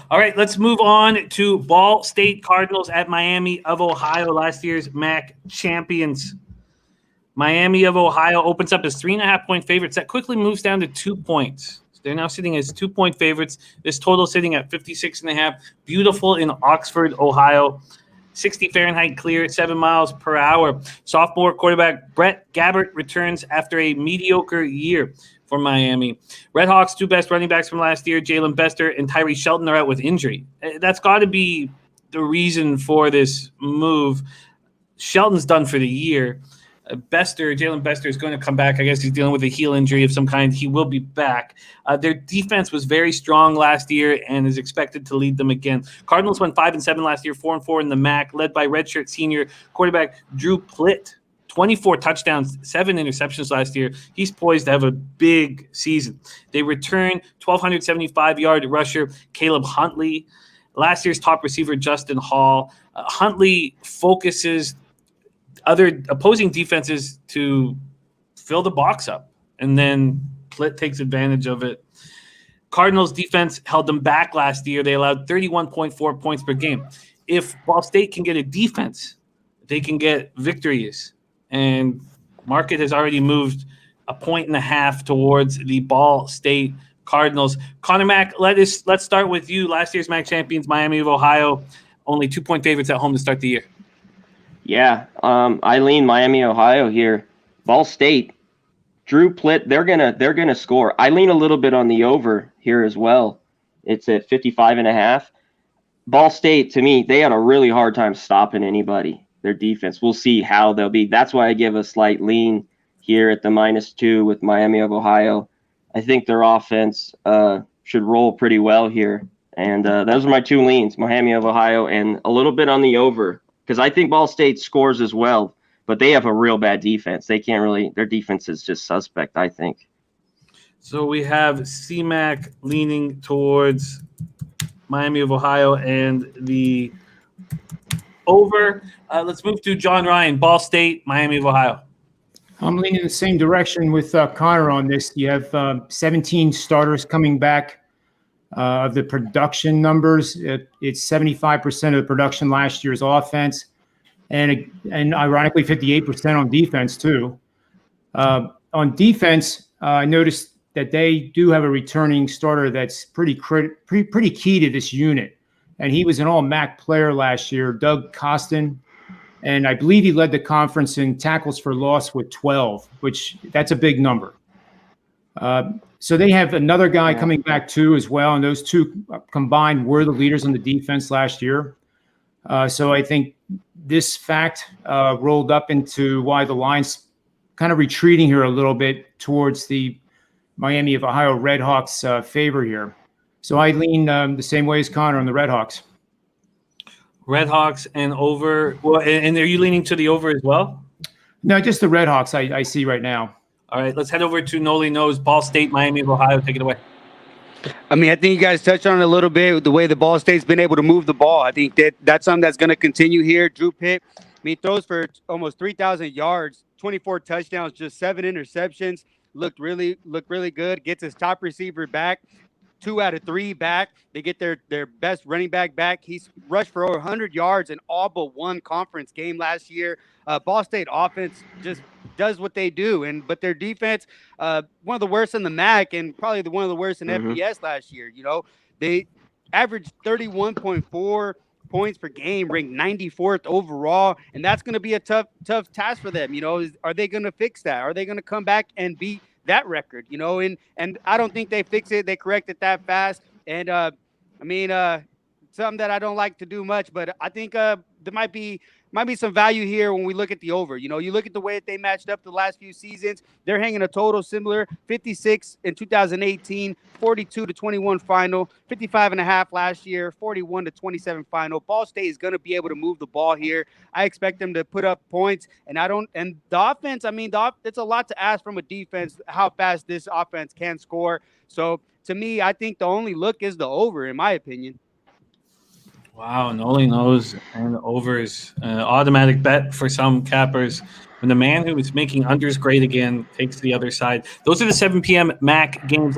All right, let's move on to Ball State Cardinals at Miami of Ohio, last year's MAC champions. Miami of Ohio opens up as 3.5-point favorites. That quickly moves down to 2 points. So they're now sitting as 2-point favorites. This total sitting at 56.5. Beautiful in Oxford, Ohio. 60 Fahrenheit clear, 7 miles per hour. Sophomore quarterback Brett Gabbert returns after a mediocre year for Miami. Redhawks' two best running backs from last year, Jalen Bester and Tyree Shelton, are out with injury. That's got to be the reason for this move. Shelton's done for the year. Jalen Bester is going to come back. I guess he's dealing with a heel injury of some kind. He will be back. Their defense was very strong last year and is expected to lead them again. Cardinals went 5-7 last year, 4-4 in the MAC, led by redshirt senior quarterback Drew Plitt. 24 touchdowns, 7 interceptions last year. He's poised to have a big season. They return 1,275-yard rusher Caleb Huntley. Last year's top receiver Justin Hall. Huntley focuses other opposing defenses to fill the box up, and then Plitt takes advantage of it. Cardinals defense held them back last year. They allowed 31.4 points per game. If Ball State can get a defense, they can get victories. And market has already moved 1.5 points towards the Ball State Cardinals. Connor Mack, let's start with you. Last year's MAC champions, Miami of Ohio, only 2-point favorites at home to start the year. Yeah, I lean Miami, Ohio here. Ball State, Drew Plitt, they're gonna score. I lean a little bit on the over here as well. It's at 55.5. Ball State, to me, they had a really hard time stopping anybody. Their defense, we'll see how they'll be. That's why I give a slight lean here at the -2 with Miami of Ohio. I think their offense should roll pretty well here. And those are my two leans, Miami of Ohio and a little bit on the over. Because I think Ball State scores as well, but they have a real bad defense. They can't really – their defense is just suspect, I think. So we have CMAC leaning towards Miami of Ohio and the over. Let's move to John Ryan, Ball State, Miami of Ohio. I'm leaning in the same direction with Connor on this. You have 17 starters coming back. Of the production numbers, it's 75% of the production last year's offense, and ironically 58% on defense too. On defense, I noticed that they do have a returning starter that's pretty key to this unit, and he was an All-MAC player last year, Doug Costin, and I believe he led the conference in tackles for loss with 12, which that's a big number. So they have another guy coming back too as well, and those two combined were the leaders on the defense last year. So I think this fact rolled up into why the line's kind of retreating here a little bit towards the Miami of Ohio Redhawks favor here. So I lean the same way as Connor on the Redhawks. Redhawks and over. Well, and are you leaning to the over as well? No, just the Redhawks I see right now. All right, let's head over to Noli Knows, Ball State, Miami of Ohio. Take it away. I mean, I think you guys touched on it a little bit, the way the Ball State's been able to move the ball. I think that's something that's going to continue here. Drew Plitt, he throws for almost 3,000 yards, 24 touchdowns, just 7 interceptions. Looked really good. Gets his top receiver back. 2 out of 3 back. They get their best running back back. He's rushed for over 100 yards in all but one conference game last year. Ball State offense just does what they do, but their defense, one of the worst in the MAC and probably one of the worst in FBS last year. You know, they averaged 31.4 points per game, ranked 94th overall, and that's going to be a tough task for them. You know, are they going to fix that? Are they going to come back and beat that record? You know, and I don't think they fix it. They correct it that fast, and something that I don't like to do much, but I think there might be some value here when we look at the over. You know, you look at the way that they matched up the last few seasons. They're hanging a total similar 56 in 2018, 42-21 final, 55.5 last year, 41-27 final. Ball State is going to be able to move the ball here. I expect them to put up points, and the offense. I mean, it's a lot to ask from a defense how fast this offense can score. So to me, I think the only look is the over, in my opinion. Wow, Noli Knows and overs. Automatic bet for some cappers. When the man who is making unders great again takes the other side. Those are the 7 p.m. MAC games.